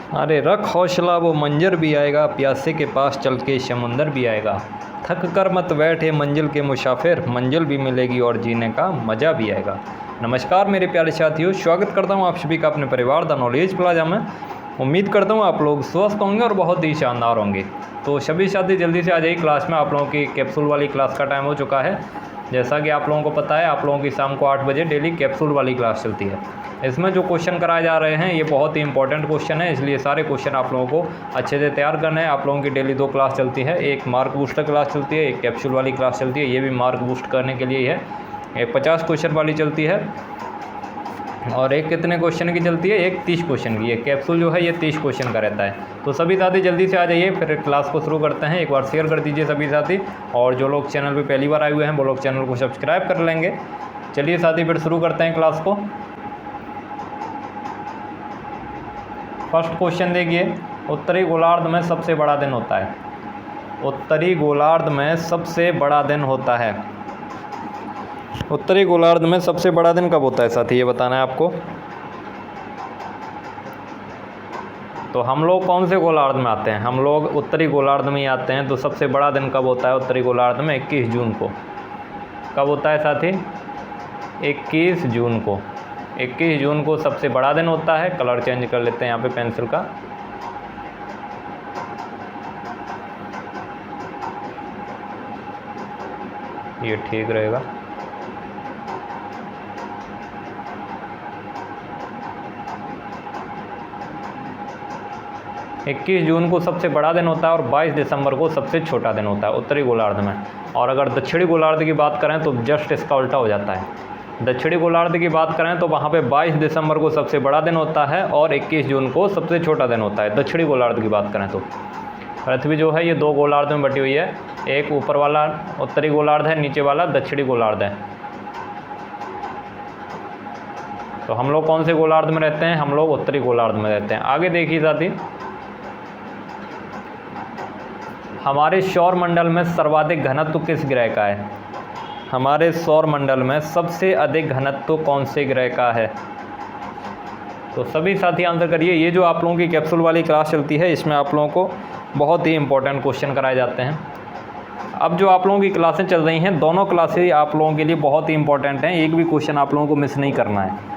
अरे रख हौसला वो मंजर भी आएगा, प्यासे के पास चल के समुंदर भी आएगा। थक कर मत बैठे मंजिल के मुसाफिर, मंजिल भी मिलेगी और जीने का मज़ा भी आएगा। नमस्कार मेरे प्यारे साथियों, स्वागत करता हूँ आप सभी का अपने परिवार द नॉलेज प्लाजा में। उम्मीद करता हूँ आप लोग स्वस्थ होंगे और बहुत ही शानदार होंगे। तो सभी साथी जल्दी से आ जाइए क्लास में। आप लोगों की कैप्सूल वाली क्लास का टाइम हो चुका है। जैसा कि आप लोगों को पता है, आप लोगों की शाम को 8 बजे डेली कैप्सूल वाली क्लास चलती है। इसमें जो क्वेश्चन कराए जा रहे हैं ये बहुत ही इंपॉर्टेंट क्वेश्चन है, इसलिए सारे क्वेश्चन आप लोगों को अच्छे से तैयार करने हैं। आप लोगों की डेली 2 क्लास चलती है, एक मार्क बूस्टर क्लास चलती है, एक कैप्सूल वाली क्लास चलती है। ये भी मार्क बूस्ट करने के लिए ही है। एक 50 क्वेश्चन वाली चलती है और एक कितने क्वेश्चन की चलती है, एक 30 क्वेश्चन की। ये कैप्सूल जो है ये 30 क्वेश्चन का रहता है। तो सभी साथी जल्दी से आ जाइए, फिर क्लास को शुरू करते हैं। एक बार शेयर कर दीजिए सभी साथी, और जो लोग चैनल पे पहली बार आए हुए हैं वो लोग चैनल को सब्सक्राइब कर लेंगे। चलिए साथी फिर शुरू करते हैं क्लास को। फर्स्ट क्वेश्चन देखिए, उत्तरी गोलार्ध में सबसे बड़ा दिन होता है। उत्तरी गोलार्ध में सबसे बड़ा दिन होता है। उत्तरी गोलार्ध में सबसे बड़ा दिन कब होता है साथी, ये बताना है आपको। तो हम लोग कौन से गोलार्ध में आते हैं? हम लोग उत्तरी गोलार्ध में ही आते हैं। तो सबसे बड़ा दिन कब होता है उत्तरी गोलार्ध में? 21 जून को। कब होता है साथी? 21 जून को। 21 जून को सबसे बड़ा दिन होता है। कलर चेंज कर लेते हैं यहाँ पे पेंसिल का। ये ठीक रहेगा। इक्कीस जून को सबसे बड़ा दिन होता है और 22 दिसंबर को सबसे छोटा दिन होता है उत्तरी गोलार्ध में। और अगर दक्षिणी गोलार्ध की बात करें तो जस्ट इसका उल्टा हो जाता है। दक्षिणी गोलार्ध की बात करें तो वहाँ पे 22 दिसंबर को सबसे बड़ा दिन होता है और 21 जून को सबसे छोटा दिन होता है। दक्षिणी गोलार्ध की बात करें तो पृथ्वी जो है ये 2 गोलार्ध में बटी हुई है। एक ऊपर वाला उत्तरी गोलार्ध है, नीचे वाला दक्षिणी गोलार्ध है। तो हम लोग कौन से गोलार्ध में रहते हैं? हम लोग उत्तरी गोलार्ध में रहते हैं। आगे देखिए साथी, हमारे सौर मंडल में सर्वाधिक घनत्व किस ग्रह का है? हमारे सौर मंडल में सबसे अधिक घनत्व कौन से ग्रह का है? तो सभी साथी आंसर करिए। ये जो आप लोगों की कैप्सूल वाली क्लास चलती है इसमें आप लोगों को बहुत ही इंपॉर्टेंट क्वेश्चन कराए जाते हैं। अब जो आप लोगों की क्लासें चल रही हैं, दोनों क्लासें आप लोगों के लिए बहुत ही इंपॉर्टेंट हैं। एक भी क्वेश्चन आप लोगों को मिस नहीं करना है।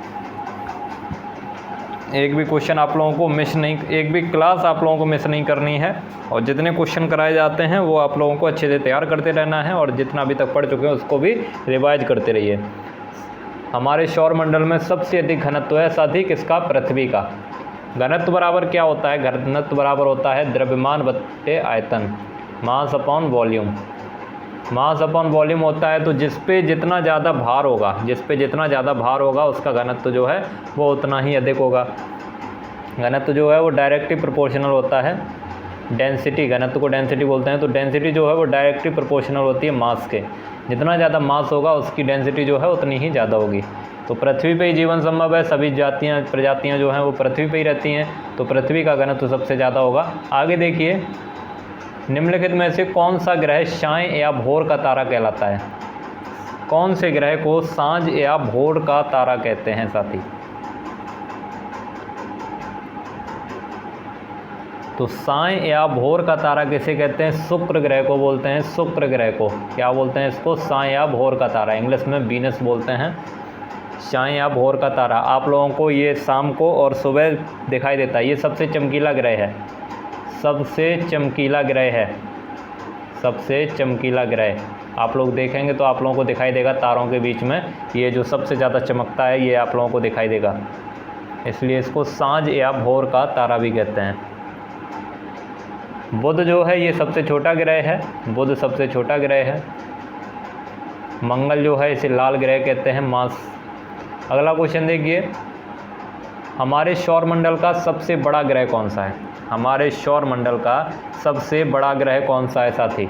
एक भी क्वेश्चन आप लोगों को मिस नहीं, एक भी क्लास आप लोगों को मिस नहीं करनी है। और जितने क्वेश्चन कराए जाते हैं वो आप लोगों को अच्छे से तैयार करते रहना है, और जितना अभी तक पढ़ चुके हैं उसको भी रिवाइज करते रहिए। हमारे सौर मंडल में सबसे अधिक घनत्व है साथी किसका? पृथ्वी का। घनत्व बराबर क्या होता है? घनत्व बराबर होता है द्रव्यमान बट्टे आयतन, mass upon volume. Mass upon volume होता है, तो जिस पे जितना ज़्यादा भार होगा, जिस पे जितना ज़्यादा भार होगा उसका घनत्व जो है वो उतना ही अधिक होगा। घनत्व जो है वो डायरेक्टली प्रोपोर्शनल होता है डेंसिटी। घनत्व को डेंसिटी बोलते हैं। तो डेंसिटी जो है वो डायरेक्टली प्रोपोर्शनल होती है मास के। जितना ज़्यादा मास होगा उसकी डेंसिटी जो है उतनी ही ज़्यादा होगी। तो पृथ्वी पे ही जीवन संभव है। सभी प्रजातियाँ जो हैं वो पृथ्वी पे ही रहती हैं, तो पृथ्वी का घनत्व सबसे ज़्यादा होगा। आगे देखिए, निम्नलिखित में से कौन सा ग्रह साँझ या भोर का तारा कहलाता है? कौन से ग्रह को साँझ या भोर का तारा कहते हैं साथी? तो साँझ या भोर का तारा किसे कहते हैं? शुक्र ग्रह को बोलते हैं। शुक्र ग्रह को क्या बोलते हैं? इसको साँझ या भोर का तारा, इंग्लिश में वीनस बोलते हैं। साँझ या भोर का तारा आप लोगों को ये शाम को और सुबह दिखाई देता है। ये सबसे चमकीला ग्रह है। सबसे चमकीला ग्रह है। सबसे चमकीला ग्रह आप लोग देखेंगे तो आप लोगों को दिखाई देगा तारों के बीच में ये जो सबसे ज़्यादा चमकता है ये आप लोगों को दिखाई देगा, इसलिए इसको साँझ या भोर का तारा भी कहते हैं। बुध जो है ये सबसे छोटा ग्रह है। बुध सबसे छोटा ग्रह है। मंगल जो है इसे लाल ग्रह कहते हैं, मार्स। अगला क्वेश्चन देखिए, हमारे सौर मंडल का सबसे बड़ा ग्रह कौन सा है? हमारे सौर मंडल का सबसे बड़ा ग्रह कौन सा है साथी?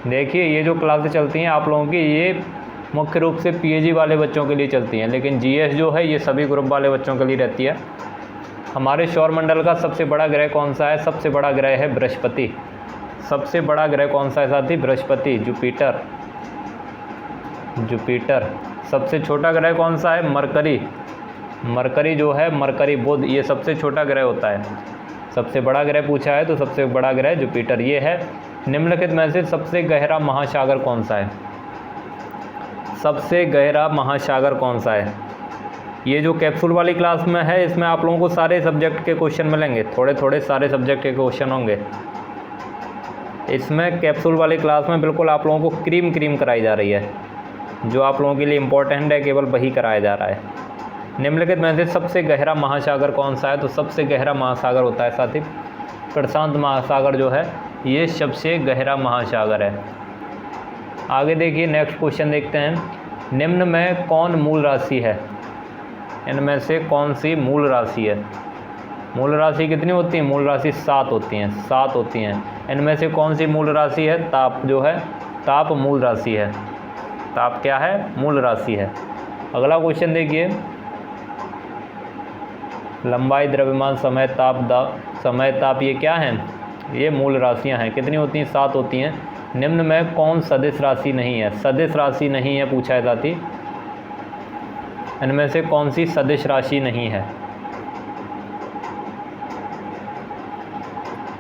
देखिए, ये जो क्लासें चलती हैं आप लोगों की ये मुख्य रूप से पीएजी वाले बच्चों के लिए चलती हैं, लेकिन जीएस जो है ये सभी ग्रुप वाले बच्चों के लिए रहती है। हमारे सौर मंडल का सबसे बड़ा ग्रह कौन सा है? सबसे बड़ा ग्रह है बृहस्पति। सबसे बड़ा ग्रह कौन सा है साथी? बृहस्पति, जुपिटर। जुपिटर। सबसे छोटा ग्रह कौन सा है? मरकरी। मरकरी जो है, मरकरी, बुध, ये सबसे छोटा ग्रह होता है। सबसे बड़ा ग्रह पूछा है तो सबसे बड़ा ग्रह जुपिटर ये है। निम्नलिखित में से सबसे गहरा महासागर कौन सा है? सबसे गहरा महासागर कौन सा है? ये जो कैप्सूल वाली क्लास में है इसमें आप लोगों को सारे सब्जेक्ट के क्वेश्चन मिलेंगे, थोड़े थोड़े सारे सब्जेक्ट के क्वेश्चन होंगे। इसमें कैप्सूल वाली क्लास में बिल्कुल आप लोगों को क्रीम कराई जा रही है, जो आप लोगों के लिए इम्पोर्टेंट है केवल वही कराया जा रहा है। निम्नलिखित में से सबसे गहरा महासागर कौन सा है? तो सबसे गहरा महासागर होता है साथी प्रशांत महासागर जो है, ये सबसे गहरा महासागर है। आगे देखिए नेक्स्ट क्वेश्चन देखते हैं। निम्न में कौन मूल राशि है? इनमें से कौन सी मूल राशि है? मूल राशि कितनी होती है? मूल राशि 7 होती हैं, 7 होती हैं। इनमें से कौन सी मूल राशि है? ताप जो है, ताप मूल राशि है। ताप क्या है? मूल राशि है। अगला क्वेश्चन देखिए, लंबाई, द्रव्यमान, समय, ताप ये क्या हैं? ये मूल राशियां हैं। कितनी होती हैं? 7 होती हैं। निम्न में कौन सदिश राशि नहीं है? सदिश राशि नहीं है पूछा है साथी। इनमें से कौन सी सदिश राशि नहीं है?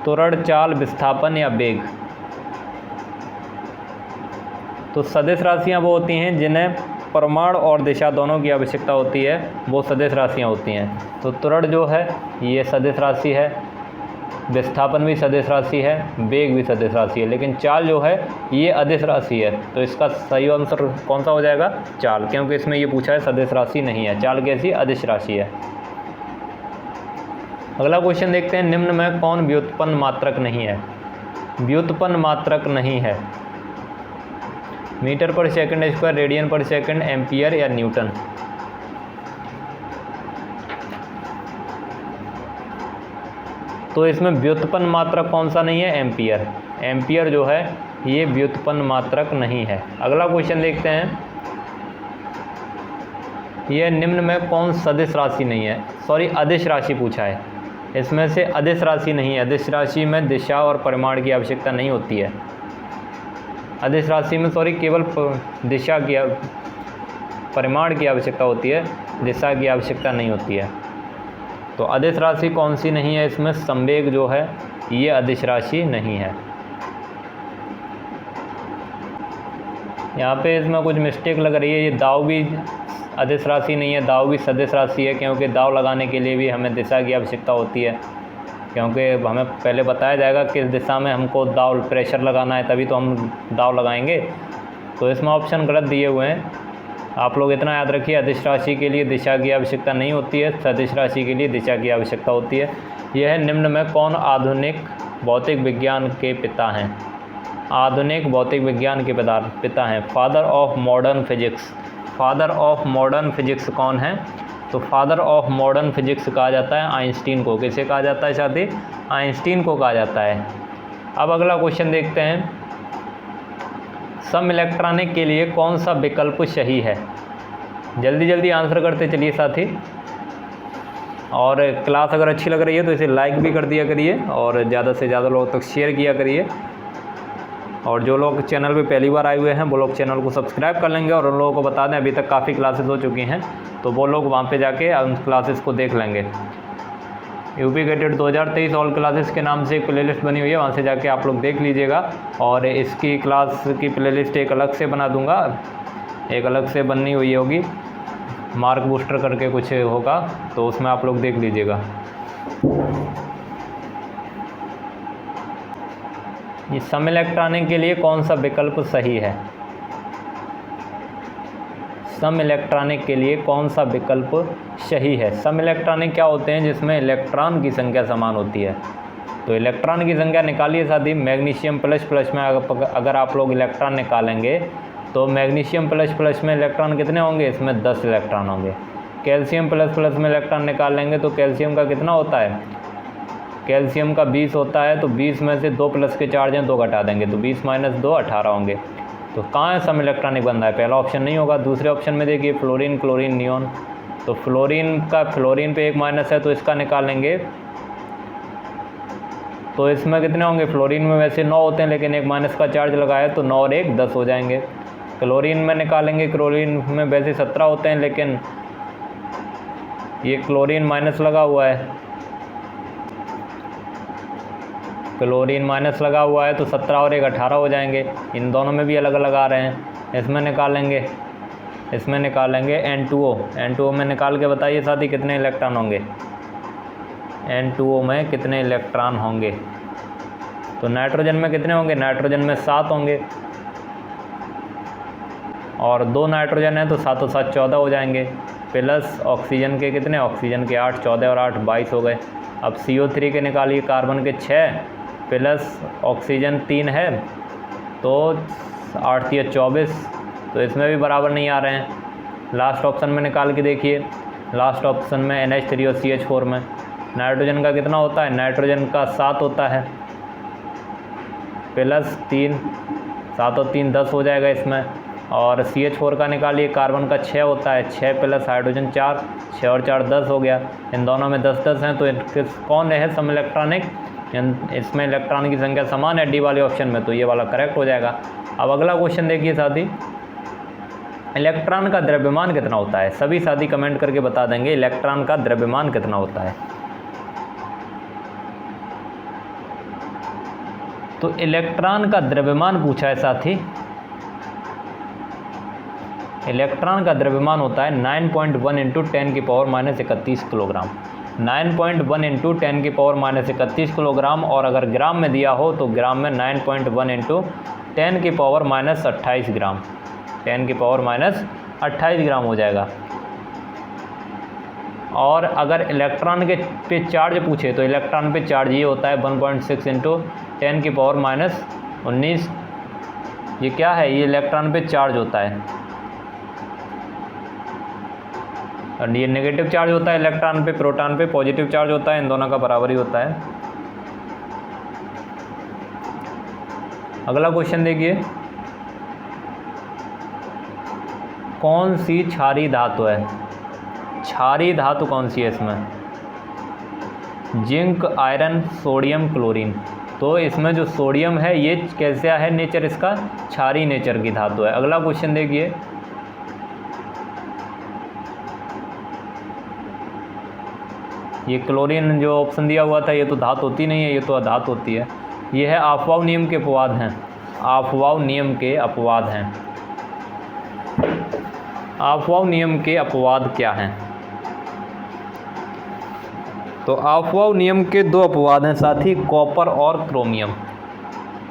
त्वरण, चाल, विस्थापन या वेग। तो सदिश राशियाँ वो होती हैं जिन्हें परिमाण और दिशा दोनों की आवश्यकता होती है, वो सदिश राशियाँ होती हैं। तो त्वरण जो है ये सदिश राशि है, विस्थापन भी सदिश राशि है, वेग भी सदिश राशि है, लेकिन चाल जो है ये अदिश राशि है। तो इसका सही आंसर कौन सा हो जाएगा? चाल, क्योंकि इसमें ये पूछा है सदिश राशि नहीं है। चाल कैसी? अदिश राशि है। अगला क्वेश्चन देखते हैं। निम्न में कौन व्युत्पन्न मात्रक नहीं है? व्युत्पन्न मात्रक नहीं है। मीटर पर सेकंड स्क्वायर, रेडियन पर सेकंड, एम्पियर या न्यूटन। तो इसमें व्युत्पन्न मात्रक कौन सा नहीं है? एम्पियर। एम्पियर जो है ये व्युत्पन्न मात्रक नहीं है। अगला क्वेश्चन देखते हैं। यह निम्न में कौन सदिश राशि नहीं है? सॉरी, अदिश राशि पूछा है। इसमें से अदिश राशि नहीं है। अदिश राशि में दिशा और परिमाण की आवश्यकता नहीं होती है। अदिश राशि में केवल दिशा की, परिमाण की आवश्यकता होती है, दिशा की आवश्यकता नहीं होती है। तो अदिश राशि कौन सी नहीं है? इसमें संवेग जो है ये अदिश राशि नहीं है। यहाँ पे इसमें कुछ मिस्टेक लग रही है। ये दाव भी अदिश राशि नहीं है, दाव भी सदिश राशि है, क्योंकि दाव लगाने के लिए भी हमें दिशा की आवश्यकता होती है, क्योंकि हमें पहले बताया जाएगा किस दिशा में हमको दाव प्रेशर लगाना है, तभी तो हम दाव लगाएंगे। तो इसमें ऑप्शन गलत दिए हुए हैं। आप लोग इतना याद रखिए, अदिश राशि के लिए दिशा की आवश्यकता नहीं होती है, सदिश राशि के लिए दिशा की आवश्यकता होती है। यह है निम्न में कौन आधुनिक भौतिक विज्ञान के पिता हैं? आधुनिक भौतिक विज्ञान के पिता हैं। Father of modern physics. Father of modern physics कौन है? तो फादर ऑफ मॉडर्न फिजिक्स कहा जाता है आइंस्टीन को। किसे कहा जाता है साथी? आइंस्टीन को कहा जाता है। अब अगला क्वेश्चन देखते हैं। सम इलेक्ट्रॉनिक के लिए कौन सा विकल्प सही है? जल्दी जल्दी आंसर करते चलिए साथी। और क्लास अगर अच्छी लग रही है तो इसे लाइक भी कर दिया करिए और ज़्यादा से ज़्यादा लोगों तक शेयर किया करिए। और जो लोग चैनल पे पहली बार आए हुए हैं वो लोग चैनल को सब्सक्राइब कर लेंगे। और उन लोगों को बता दें अभी तक काफ़ी क्लासेस हो चुकी हैं, तो वो लोग वहाँ पे जाके उन क्लासेस को देख लेंगे। यूपी गेटेड 2023 ऑल क्लासेस के नाम से एक प्लेलिस्ट बनी हुई है, वहाँ से जाके आप लोग देख लीजिएगा। और इसकी क्लास की प्लेलिस्ट एक अलग से बना दूँगा, एक अलग से बननी हुई होगी, मार्क बूस्टर करके कुछ होगा, तो उसमें आप लोग देख लीजिएगा। ये सम इलेक्ट्रॉनिक के लिए कौन सा विकल्प सही है? सम इलेक्ट्रॉनिक के लिए कौन सा विकल्प सही है? सम इलेक्ट्रॉनिक क्या होते हैं? जिसमें इलेक्ट्रॉन की संख्या समान होती है। तो इलेक्ट्रॉन की संख्या निकालिए साथी। मैग्नीशियम प्लस प्लस में अगर आप लोग इलेक्ट्रॉन निकालेंगे तो मैग्नीशियम प्लस प्लस में इलेक्ट्रॉन कितने होंगे? इसमें 10 इलेक्ट्रॉन होंगे। कैल्शियम प्लस प्लस में इलेक्ट्रॉन निकाल लेंगे तो कैल्शियम का कितना होता है? कैल्शियम का 20 होता है। तो 20 में से 2 प्लस के चार्ज हैं, 2 घटा देंगे तो 20 माइनस 2 18 होंगे। तो कहाँ है सम इलेक्ट्रॉनिक बन रहा है? पहला ऑप्शन नहीं होगा। दूसरे ऑप्शन में देखिए फ्लोरीन, क्लोरीन, नियोन। तो फ्लोरीन पे 1 माइनस है तो इसका निकालेंगे तो इसमें कितने होंगे? फ्लोरीन में वैसे 9 होते हैं, लेकिन 1 माइनस का चार्ज लगाया तो 9 और 1 10 हो जाएंगे। क्लोरीन में निकालेंगे, क्लोरीन में वैसे 17 होते हैं, लेकिन ये क्लोरीन माइनस लगा हुआ है, क्लोरीन माइनस लगा हुआ है तो 17 और 1 18 हो जाएंगे। इन दोनों में भी अलग अलग आ रहे हैं, इसमें निकालेंगे N2O। N2O में निकाल के बताइए साथी कितने इलेक्ट्रॉन होंगे, N2O में कितने इलेक्ट्रॉन होंगे। तो नाइट्रोजन में कितने होंगे, नाइट्रोजन में 7 होंगे, और 2 नाइट्रोजन है तो 7 और 7 14 हो जाएंगे, प्लस ऑक्सीजन के कितने, ऑक्सीजन के 8, 14 और 8 22 हो गए। अब CO3 के निकालिए, कार्बन के 6 प्लस ऑक्सीजन 3 है तो 8 3 24, तो इसमें भी बराबर नहीं आ रहे हैं। लास्ट ऑप्शन में निकाल के देखिए, लास्ट ऑप्शन में NH3 और CH4 में नाइट्रोजन का कितना होता है, नाइट्रोजन का 7 होता है, प्लस 3, 7 और 3 10 हो जाएगा इसमें। और CH4 का निकालिए, कार्बन का 6 होता है, 6 प्लस हाइड्रोजन 4, 6 और 4 10 हो गया। इन दोनों में 10 10 हैं, तो कौन है सम इलेक्ट्रॉनिक, इसमें इलेक्ट्रॉन की संख्या समान है डी वाले ऑप्शन में, तो ये वाला करेक्ट हो जाएगा। अब अगला क्वेश्चन देखिए साथी, इलेक्ट्रॉन का द्रव्यमान कितना होता है। सभी साथी कमेंट करके बता देंगे इलेक्ट्रॉन का द्रव्यमान कितना होता है। तो इलेक्ट्रॉन का द्रव्यमान पूछा है साथी, इलेक्ट्रॉन का द्रव्यमान होता है 9.1 इंटू 10 की पावर माइनस 31 किलोग्राम। 9.1 इंटू 10 की पावर माइनस 31 किलोग्राम, और अगर ग्राम में दिया हो तो ग्राम में 9.1 इंटू 10 की पावर माइनस 28 ग्राम, 10 की पावर माइनस 28 ग्राम हो जाएगा। और अगर इलेक्ट्रॉन के पे चार्ज पूछे तो इलेक्ट्रॉन पे चार्ज ये होता है 1.6 इंटू 10 की पावर माइनस 19। ये क्या है, ये इलेक्ट्रॉन पे चार्ज होता है, और ये नेगेटिव चार्ज होता है इलेक्ट्रॉन पे, प्रोटॉन पे पॉजिटिव चार्ज होता है, इन दोनों का बराबर ही होता है। अगला क्वेश्चन देखिए, कौन सी क्षारीय धातु है, क्षारीय धातु कौन सी है इसमें, जिंक, आयरन, सोडियम, क्लोरीन। तो इसमें जो सोडियम है ये कैसा है नेचर, इसका क्षारीय नेचर की धातु है। अगला क्वेश्चन देखिए, ये क्लोरीन जो ऑप्शन दिया हुआ था ये तो धातु होती नहीं है, ये तो अधातु होती है। ये है अफवाह नियम के अपवाद हैं, अफवाह नियम के अपवाद हैं। अफवाह नियम के अपवाद क्या हैं, तो अफवाह नियम के 2 अपवाद हैं साथी, कॉपर और क्रोमियम।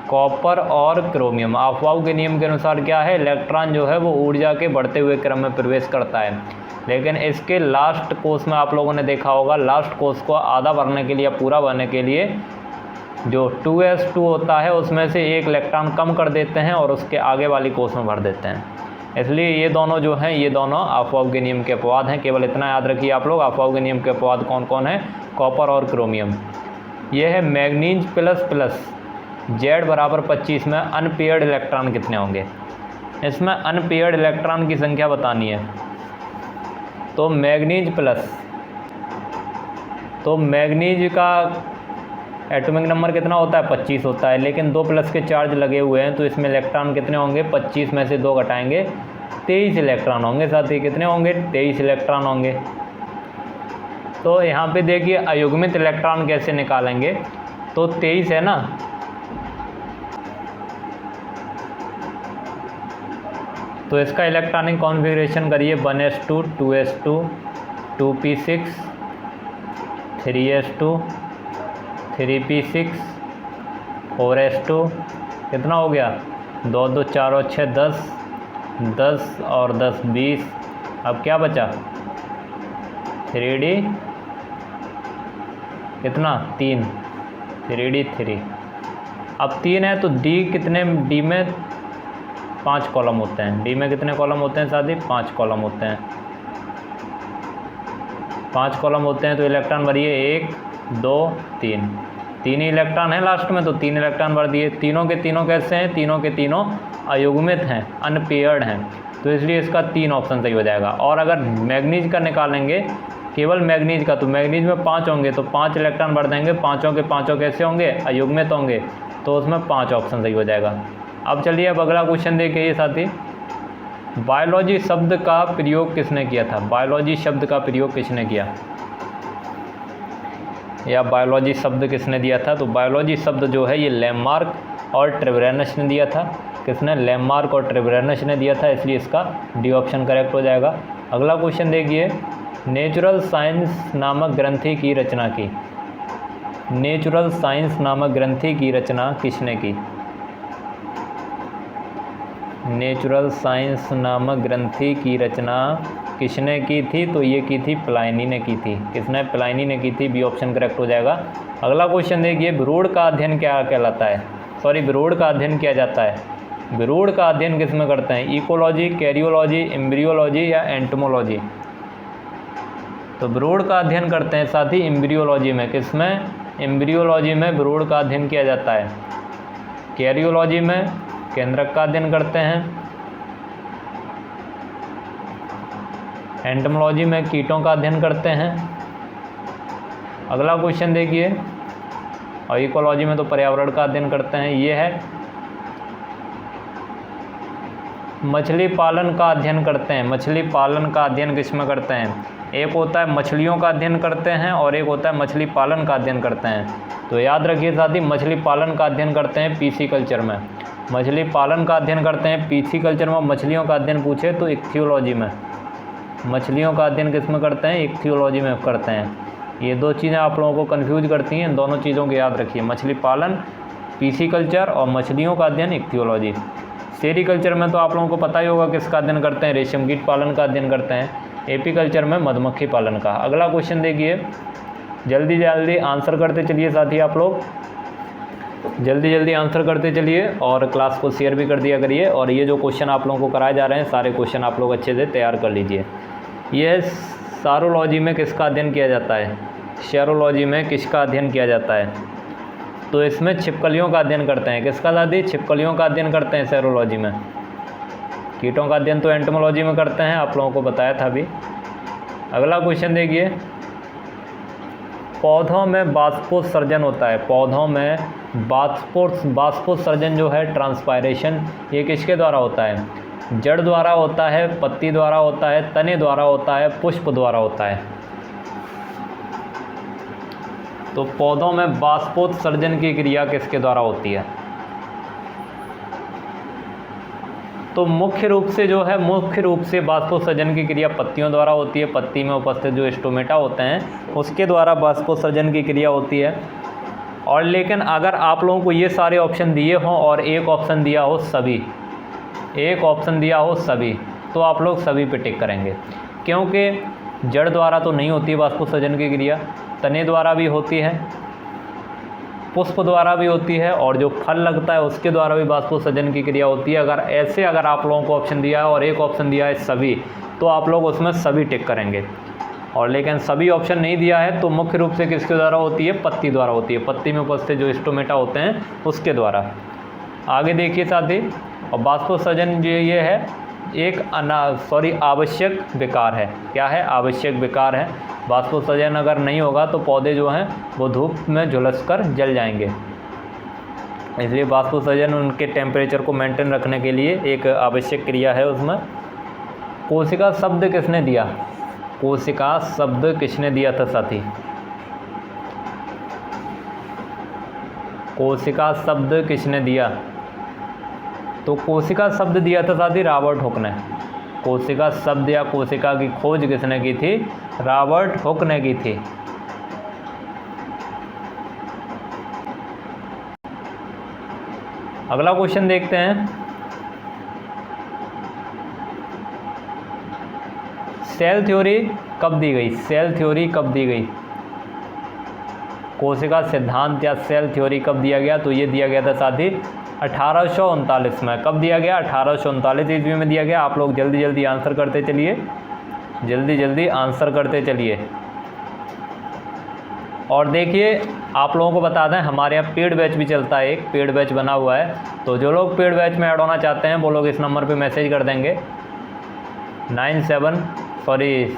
कॉपर और क्रोमियम अफवाह के नियम के अनुसार क्या है, इलेक्ट्रॉन जो है वो ऊर्जा के बढ़ते हुए क्रम में प्रवेश करता है, लेकिन इसके लास्ट कोर्स में आप लोगों ने देखा होगा, लास्ट कोर्स को आधा भरने के लिए या पूरा भरने के लिए जो 2s2 होता है उसमें से एक इलेक्ट्रॉन कम कर देते हैं और उसके आगे वाली कोर्स में भर देते हैं। इसलिए ये दोनों जो हैं ये दोनों अफवाह के नियम के अपवाद हैं। केवल इतना याद रखिए आप लोग, अफवाह के नियम के अपवाद कौन कौन है, कॉपर और क्रोमियम। ये है मैग्नीज प्लस प्लस Z बराबर 25 में अनपेयर्ड इलेक्ट्रॉन कितने होंगे। इसमें अनपेयर्ड इलेक्ट्रॉन की संख्या बतानी है, तो मैग्नीज प्लस, तो मैग्नीज का एटॉमिक नंबर कितना होता है 25 होता है, लेकिन 2 प्लस के चार्ज लगे हुए हैं तो इसमें इलेक्ट्रॉन कितने होंगे, 25 में से 2 घटाएंगे 23 इलेक्ट्रॉन होंगे साथी। कितने होंगे, 23 इलेक्ट्रॉन होंगे। तो यहाँ पे देखिए अयुग्मित इलेक्ट्रॉन कैसे निकालेंगे, तो 23 है ना, तो इसका इलेक्ट्रॉनिक कॉन्फ़िगरेशन करिए 1s2 2s2 2p6 3s2 3p6, 4s2, कितना हो गया 2 2 4 और 6 10, 10 और 10 20। अब क्या बचा 3d कितना 3, 3d 3। अब 3 है तो d कितने, d में 5 कॉलम होते हैं। डी में कितने कॉलम होते हैं साथी, 5 कॉलम होते हैं। 5 कॉलम होते हैं तो इलेक्ट्रॉन भरिए 1 2 3, 3 ही इलेक्ट्रॉन है लास्ट में, तो 3 इलेक्ट्रॉन भर दिए। तीनों के तीनों कैसे हैं, तीनों के तीनों अयुग्मित हैं, अनपेयर्ड हैं, तो इसलिए इसका 3 ऑप्शन सही हो जाएगा। और अगर मैग्नीज का निकालेंगे, केवल मैग्नीज का, तो मैग्नीज में 5 होंगे तो 5 इलेक्ट्रॉन भर देंगे, पाँचों के पाँचों कैसे होंगे, अयुग्मित होंगे, तो उसमें 5 ऑप्शन सही हो जाएगा। अब चलिए अब अगला क्वेश्चन देखिए साथी, बायोलॉजी शब्द का प्रयोग किसने किया था? बायोलॉजी शब्द का प्रयोग किसने किया, या बायोलॉजी शब्द किसने दिया था? तो बायोलॉजी शब्द जो है ये लैमार्क और ट्रेवेरनस ने दिया था। किसने? लैमार्क और ट्रेवेरनस ने दिया था, इसलिए इसका डी ऑप्शन करेक्ट हो जाएगा। अगला क्वेश्चन देखिए, नेचुरल साइंस नामक ग्रंथि की रचना की। नेचुरल साइंस नामक ग्रंथि की रचना किसने की? नेचुरल साइंस नामक ग्रंथि की रचना किसने की थी? तो ये की थी प्लाइनी ने की थी। किसने? प्लाइनी ने की थी, बी ऑप्शन करेक्ट हो जाएगा। अगला क्वेश्चन देखिए, भ्रूण का अध्ययन क्या कहलाता है? भ्रूण का अध्ययन किया जाता है। भ्रूण का अध्ययन किस में करते हैं? इकोलॉजी, कैरियोलॉजी, एम्ब्रियोलॉजी या एंटोमोलॉजी? तो भ्रूण का अध्ययन करते हैं साथी एम्ब्रियोलॉजी में। किसमें? एम्ब्रियोलॉजी में भ्रूण का अध्ययन किया जाता है। कैरियोलॉजी में केंद्रक का अध्ययन करते हैं। एंटोमोलॉजी में कीटों का अध्ययन करते हैं। अगला क्वेश्चन देखिए, और इकोलॉजी में तो पर्यावरण का अध्ययन करते हैं। ये है मछली पालन का अध्ययन करते हैं। मछली पालन का अध्ययन किस में करते हैं? एक होता है मछलियों का अध्ययन करते हैं और एक होता है मछली पालन का अध्ययन करते हैं। तो याद रखिए साथी, मछली पालन का अध्ययन करते हैं पीसी कल्चर में। मछली पालन का अध्ययन करते हैं पीसी कल्चर में। मछलियों का अध्ययन पूछे तो इक्थियोलॉजी में। मछलियों का अध्ययन किस में करते हैं? इक्थियोलॉजी में करते हैं। ये दो चीज़ें आप लोगों को कंफ्यूज करती हैं, दोनों चीज़ों को याद रखिए। मछली पालन पीसी कल्चर और मछलियों का अध्ययन इक्थियोलॉजी। सेरीकल्चर में तो आप लोगों को पता ही होगा किसका अध्ययन करते हैं? रेशम कीट पालन का अध्ययन करते हैं। एपीकल्चर में मधुमक्खी पालन का। अगला क्वेश्चन देखिए, जल्दी जल्दी आंसर करते चलिए साथी, आप लोग जल्दी जल्दी आंसर करते चलिए और क्लास को शेयर भी कर दिया करिए। और ये जो क्वेश्चन आप लोगों को कराए जा रहे हैं, सारे क्वेश्चन आप लोग अच्छे से तैयार कर लीजिए। ये सारोलॉजी में किसका अध्ययन किया जाता है? शेरोलॉजी में किसका अध्ययन किया जाता है? तो इसमें छिपकलियों का अध्ययन करते हैं। किसका दादी? छिपकलियों का अध्ययन करते हैं सेरोलॉजी में। कीटों का अध्ययन तो एंटोमोलॉजी में करते हैं, आप लोगों को बताया था अभी। अगला क्वेश्चन देखिए, पौधों में बाष्पोत्सर्जन होता है। पौधों में बाष्पोत्सर्जन जो है, ट्रांसपायरेशन, ये किसके द्वारा होता है? जड़ द्वारा होता है, पत्ती द्वारा होता है, तने द्वारा होता है, पुष्प द्वारा होता है। तो पौधों में बाष्पोत्सर्जन की क्रिया किसके द्वारा होती है? तो मुख्य रूप से बाष्पोत्सर्जन की क्रिया पत्तियों द्वारा होती है। पत्ती में उपस्थित जो स्टोमेटा होते हैं उसके द्वारा बाष्पोत्सर्जन की क्रिया होती है। और लेकिन अगर आप लोगों को ये सारे ऑप्शन दिए हों और एक ऑप्शन दिया हो सभी, तो आप लोग सभी पे टिक करेंगे, क्योंकि जड़ द्वारा तो नहीं होती है बाष्पोत्सर्जन की क्रिया, तने द्वारा भी होती है, पुष्प द्वारा भी होती है, और जो फल लगता है उसके द्वारा भी बाष्पोत्सर्जन की क्रिया होती है। अगर आप लोगों को ऑप्शन दिया है और एक ऑप्शन दिया है सभी, तो आप लोग उसमें सभी टिक करेंगे। और लेकिन सभी ऑप्शन नहीं दिया है तो मुख्य रूप से किसके द्वारा होती है? पत्ती द्वारा होती है। पत्ती में उपस्थित जो स्टोमेटा होते हैं उसके द्वारा। आगे देखिए साथी, और बाष्पोत्सर्जन जो ये है एक आवश्यक विकार है। क्या है? आवश्यक विकार है। बाष्पोत्सर्जन अगर नहीं होगा तो पौधे जो हैं वो धूप में झुलस कर जल जाएंगे। इसलिए बाष्पोत्सर्जन उनके टेम्परेचर को मेंटेन रखने के लिए एक आवश्यक क्रिया है उसमें। कोशिका शब्द किसने दिया? कोशिका शब्द किसने दिया था साथी? कोशिका शब्द किसने दिया? तो कोशिका शब्द दिया था साथी रॉबर्ट हुक ने। कोशिका शब्द या कोशिका की खोज किसने की थी? रॉबर्ट हुक ने की थी। अगला क्वेश्चन देखते हैं, सेल थ्योरी कब दी गई? सेल थ्योरी कब दी गई? कोशिका सिद्धांत या सेल थ्योरी कब दिया गया? तो ये दिया गया था साथी 1839 में। कब दिया गया? 1839 ईस्वी में दिया गया। आप लोग जल्दी जल्दी आंसर करते चलिए, और देखिए आप लोगों को बता दें, हमारे यहाँ पेड बैच भी चलता है, एक पेड बैच बना हुआ है। तो जो लोग पेड बैच में ऐड होना चाहते हैं वो लोग इस नंबर पे मैसेज कर देंगे 72 38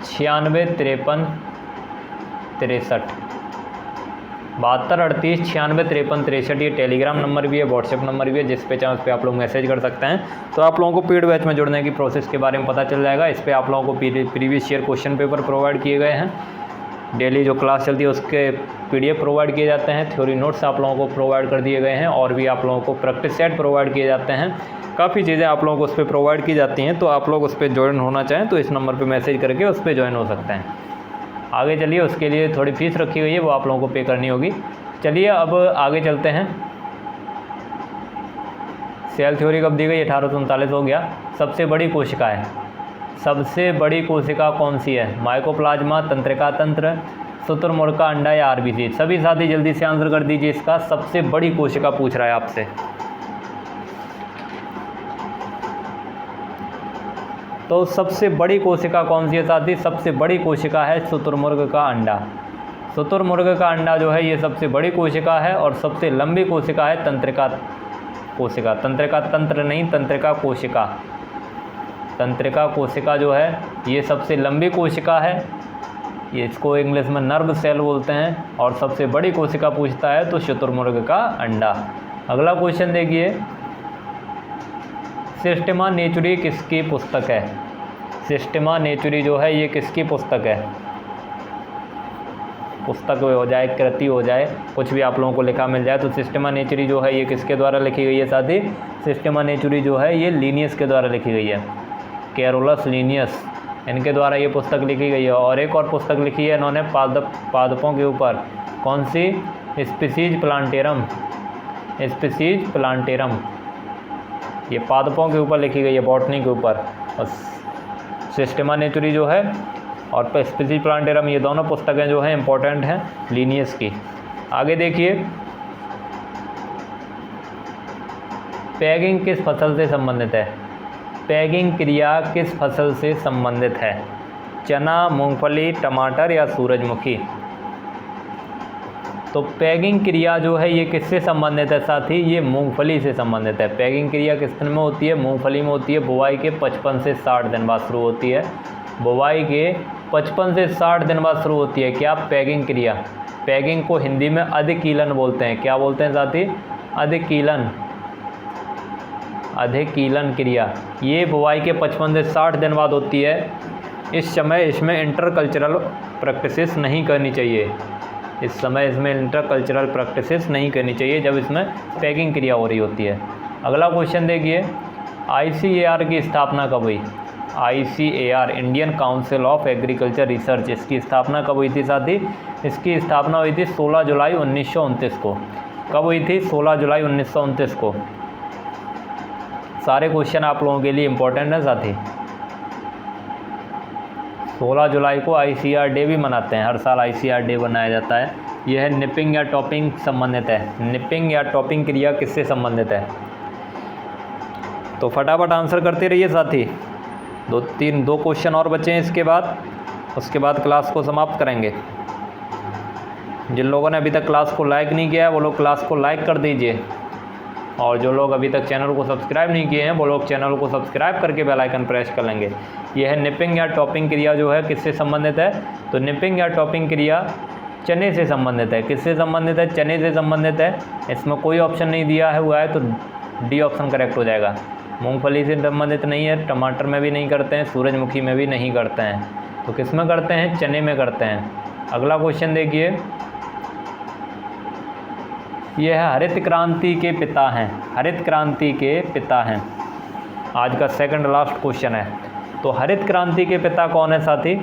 96 53 63। 72 38 96 53 63 ये टेलीग्राम नंबर भी है, व्हाट्सएप नंबर भी है, जिस पे चाहे उस पर आप लोग मैसेज कर सकते हैं। तो आप लोगों को पेड बैच में जुड़ने की प्रोसेस के बारे में पता चल जाएगा। इस पर आप लोगों को previous year question paper provide किए गए हैं, डेली जो क्लास चलती है उसके PDF प्रोवाइड किए जाते हैं, थ्योरी नोट्स आप लोगों को प्रोवाइड कर दिए गए हैं, और भी आप लोगों को प्रैक्टिस सेट प्रोवाइड किए जाते हैं। काफ़ी चीज़ें आप लोगों को उस पर प्रोवाइड की जाती हैं। तो आप लोग उस पर ज्वाइन होना चाहें तो इस नंबर पे मैसेज करके उस पर ज्वाइन हो सकते हैं। आगे चलिए, उसके लिए थोड़ी फीस रखी गई है, वो आप लोगों को पे करनी होगी। चलिए अब आगे चलते हैं। सेल थ्योरी कब दी गई? 1839 हो गया। सबसे बड़ी कोशिका है, सबसे बड़ी कोशिका कौन सी है? माइकोप्लाज्मा, तंत्रिका तंत्र, शुतुरमुर्ग का अंडा या RBC? सभी साथी जल्दी से आंसर कर दीजिए इसका। सबसे बड़ी कोशिका पूछ रहा है आपसे। तो सबसे बड़ी कोशिका कौन सी है साथी? सबसे बड़ी कोशिका है शुतुरमुर्ग का अंडा। शुतुरमुर्ग का अंडा जो है ये सबसे बड़ी कोशिका है, और सबसे लंबी कोशिका है तंत्रिका कोशिका। तंत्रिका तंत्र नहीं, तंत्रिका कोशिका। तंत्रिका कोशिका जो है ये सबसे लंबी कोशिका है, ये इसको इंग्लिश में नर्व सेल बोलते हैं। और सबसे बड़ी कोशिका पूछता है तो शुतुरमुर्ग का अंडा। अगला क्वेश्चन देखिए, सिस्टेमा नेचुरी किसकी पुस्तक है? सिस्टेमा नेचुरी जो है ये किसकी पुस्तक है? पुस्तक हो जाए, कृति हो जाए, कुछ भी आप लोगों को लिखा मिल जाए। तो सिस्टेमा नेचुरी जो है ये किसके द्वारा लिखी गई है साथी? सिस्टेमा नेचुरी जो है ये लीनियस के द्वारा लिखी गई है, कैरोलस लीनियस, इनके द्वारा ये पुस्तक लिखी गई है। और एक और पुस्तक लिखी है इन्होंने पादपों के ऊपर, कौन सी? Species Plantarum. स्पीसीज प्लांटेरम ये पादपों के ऊपर लिखी गई है, बॉटनी के ऊपर। और सिस्टेमा नेचुरी जो है और स्पीसीज प्लांटेरम ये दोनों पुस्तकें जो हैं इंपॉर्टेंट हैं लीनियस की। आगे देखिए, पैगिंग किस फसल से संबंधित है? पैगिंग क्रिया किस फसल से संबंधित है? चना, मूंगफली, टमाटर या सूरजमुखी? तो पैगिंग क्रिया जो है ये किससे संबंधित है साथी? ये मूंगफली से संबंधित है। पैगिंग क्रिया किस दिन में होती है? मूंगफली में होती है। बुवाई के 55 से 60 दिन बाद शुरू होती है। बुवाई के 55 से 60 दिन बाद शुरू होती है क्या? पैगिंग क्रिया। पैगिंग को हिंदी में अधिकीलन बोलते हैं। क्या बोलते हैं साथी? अधिकीलन। अधिकीलन क्रिया ये बुवाई के 55 से 60 दिन बाद होती है। इस समय इसमें इंटरकल्चरल प्रैक्टिसेस नहीं करनी चाहिए। इस समय इसमें इंटरकल्चरल प्रैक्टिसेस नहीं करनी चाहिए जब इसमें पैगिंग क्रिया हो रही होती है। अगला क्वेश्चन देखिए, ICAR की स्थापना कब हुई? ICAR Indian council of agriculture research, इसकी स्थापना कब हुई थी साथी? इसकी स्थापना हुई थी 16 जुलाई 1929 को। कब हुई थी? 16 जुलाई 1929 को। सारे क्वेश्चन आप लोगों के लिए इम्पोर्टेंट है साथी। 16 जुलाई को ICAR डे भी मनाते हैं, हर साल ICAR डे बनाया जाता है। यह है निपिंग या टॉपिंग संबंधित है। निपिंग या टॉपिंग क्रिया किससे संबंधित है? तो फटाफट आंसर करते रहिए साथी। दो क्वेश्चन और बचे हैं इसके बाद, उसके बाद क्लास को समाप्त करेंगे। जिन लोगों ने अभी तक क्लास को लाइक नहीं किया है वो लोग क्लास को लाइक कर दीजिए, और जो लोग अभी तक चैनल को सब्सक्राइब नहीं किए हैं वो लोग चैनल को सब्सक्राइब करके बेल आइकन प्रेस कर लेंगे। यह है निपिंग या टॉपिंग क्रिया जो है किससे संबंधित है? तो निपिंग या टॉपिंग क्रिया चने से संबंधित है। किससे संबंधित है? चने से संबंधित है। इसमें कोई ऑप्शन नहीं दिया है हुआ है तो डी ऑप्शन करेक्ट हो जाएगा। मूंगफली से संबंधित नहीं है, टमाटर में भी नहीं करते हैं, सूरजमुखी में भी नहीं करते हैं। तो किस में करते हैं? चने में करते हैं। अगला क्वेश्चन देखिए, यह हरित क्रांति के पिता हैं। हरित क्रांति के पिता हैं, आज का सेकंड लास्ट क्वेश्चन है। तो हरित क्रांति के पिता कौन है साथी?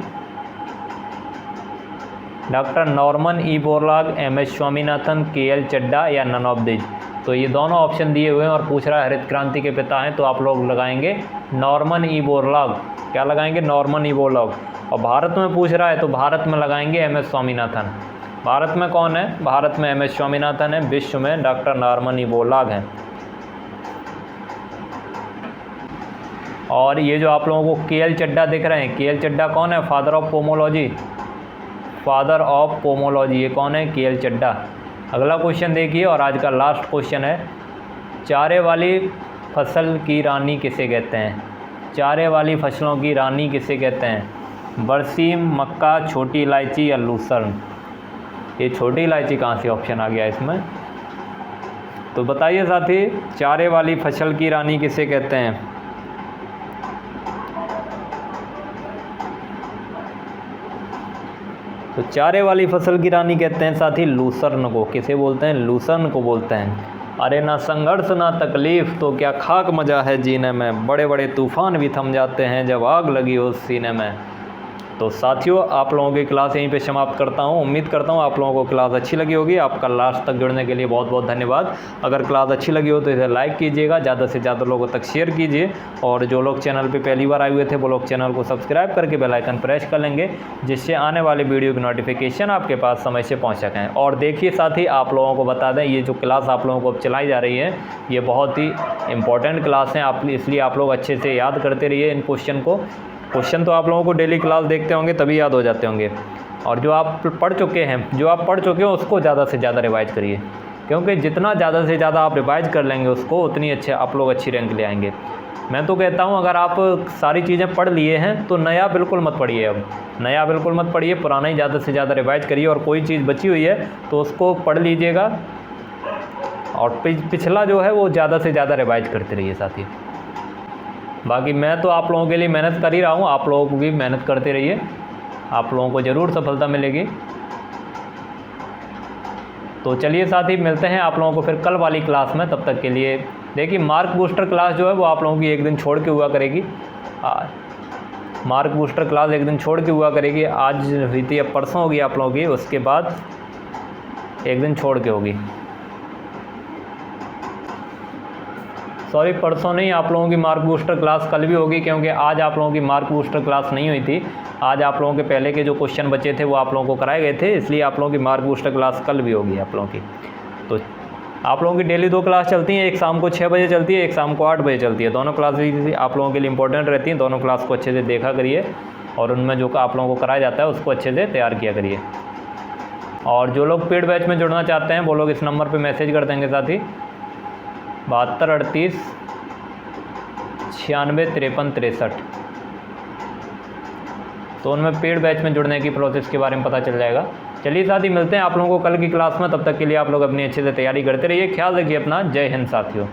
Doctor Norman E Borlaug, MS Swaminathan, KL चड्डा या नन ऑफ दिस? तो ये दोनों ऑप्शन दिए हुए हैं और पूछ रहा है हरित क्रांति के पिता हैं, तो आप लोग लगाएंगे नॉर्मन ई बोरलॉग। क्या लगाएंगे? Norman E Borlaug. और भारत में पूछ रहा है तो भारत में लगाएंगे MS स्वामीनाथन। भारत में कौन है? भारत में MS स्वामीनाथन है, विश्व में डॉक्टर नॉर्मन ई बोरलॉग हैं। और ये जो आप लोगों को KL चड्डा दिख रहे हैं, KL चड्डा कौन है? Father of pomology. Father of pomology ये कौन है? KL चड्डा। अगला क्वेश्चन देखिए और आज का लास्ट क्वेश्चन है, चारे वाली फसल की रानी किसे कहते हैं? चारे वाली फसलों की रानी किसे कहते हैं? बरसीम, मक्का, छोटी इलायची या लूसर्न? ये छोटी इलायची कहाँ से ऑप्शन आ गया इसमें? तो बताइए साथी, चारे वाली फसल की रानी किसे कहते हैं? तो चारे वाली फसल की रानी कहते हैं साथी लूसर्न को। किसे बोलते हैं? लूसर्न को बोलते हैं। अरे ना संघर्ष ना तकलीफ़ तो क्या खाक मजा है जीने में, बड़े बड़े तूफान भी थम जाते हैं जब आग लगी हो सीने में। तो साथियों, आप लोगों की क्लास यहीं पे समाप्त करता हूँ। उम्मीद करता हूँ आप लोगों को क्लास अच्छी लगी होगी। आपका लास्ट तक जुड़ने के लिए बहुत बहुत धन्यवाद। अगर क्लास अच्छी लगी हो तो इसे लाइक कीजिएगा, ज़्यादा से ज़्यादा लोगों तक शेयर कीजिए, और जो लोग चैनल पे पहली बार आए हुए थे वो लोग चैनल को सब्सक्राइब करके बेल आइकन प्रेस कर लेंगे, जिससे आने वाली वीडियो की नोटिफिकेशन आपके पास समय से पहुँच सकें। और देखिए साथी, आप लोगों को बता दें, ये जो क्लास आप लोगों को अब चलाई जा रही है ये बहुत ही इंपॉर्टेंट क्लास है, इसलिए आप लोग अच्छे से याद करते रहिए इन क्वेश्चन को। क्वेश्चन तो आप लोगों को डेली क्लास देखते होंगे तभी याद हो जाते होंगे, और जो आप पढ़ चुके हो उसको ज़्यादा से ज़्यादा रिवाइज करिए, क्योंकि जितना ज़्यादा से ज़्यादा आप रिवाइज कर लेंगे उसको उतनी अच्छे आप लोग अच्छी रैंक ले आएंगे। मैं तो कहता हूँ अगर आप सारी चीज़ें पढ़ लिए हैं तो नया बिल्कुल मत पढ़िए, अब नया बिल्कुल मत पढ़िए, पुराना ही ज़्यादा से ज़्यादा रिवाइज करिए, और कोई चीज़ बची हुई है तो उसको पढ़ लीजिएगा, और पिछला जो है वो ज़्यादा से ज़्यादा रिवाइज करते रहिए साथी। बाकी मैं तो आप लोगों के लिए मेहनत कर ही रहा हूँ, आप लोगों को भी मेहनत करते रहिए, आप लोगों को ज़रूर सफलता मिलेगी। तो चलिए साथी, मिलते हैं आप लोगों को फिर कल वाली क्लास में। तब तक के लिए देखिए, मार्क बूस्टर क्लास जो है वो आप लोगों की एक दिन छोड़ के हुआ करेगी। मार्क बूस्टर क्लास एक दिन छोड़ के हुआ करेगी। आज हुई थी, अब परसों होगी आप लोगों की, उसके बाद एक दिन छोड़ के होगी। सॉरी, परसों नहीं, आप लोगों की मार्क बूस्टर क्लास कल भी होगी, क्योंकि आज आप लोगों की मार्क बूस्टर क्लास नहीं हुई थी। आज आप लोगों के पहले के जो क्वेश्चन बचे थे वो आप लोगों को कराए गए थे, इसलिए आप लोगों की मार्क बूस्टर क्लास कल भी होगी आप लोगों की। तो आप लोगों की डेली 2 क्लास चलती हैं, एक शाम को 6 बजे चलती है, एक शाम को 8 बजे चलती है। दोनों क्लास भी आप लोगों के लिए इंपॉर्टेंट रहती हैं। दोनों क्लास को अच्छे से देखा करिए, और उनमें जो आप लोगों को कराया जाता है उसको अच्छे से तैयार किया करिए। और जो लोग पेड बैच में जुड़ना चाहते हैं वो लोग इस नंबर पर मैसेज कर देंगे साथी, 72 38 96 53 63। तो उनमें पेड बैच में जुड़ने की प्रोसेस के बारे में पता चल जाएगा। चलिए साथी, मिलते हैं आप लोगों को कल की क्लास में। तब तक के लिए आप लोग अपनी अच्छे से तैयारी करते रहिए। ख्याल रखिए अपना। जय हिंद साथियों।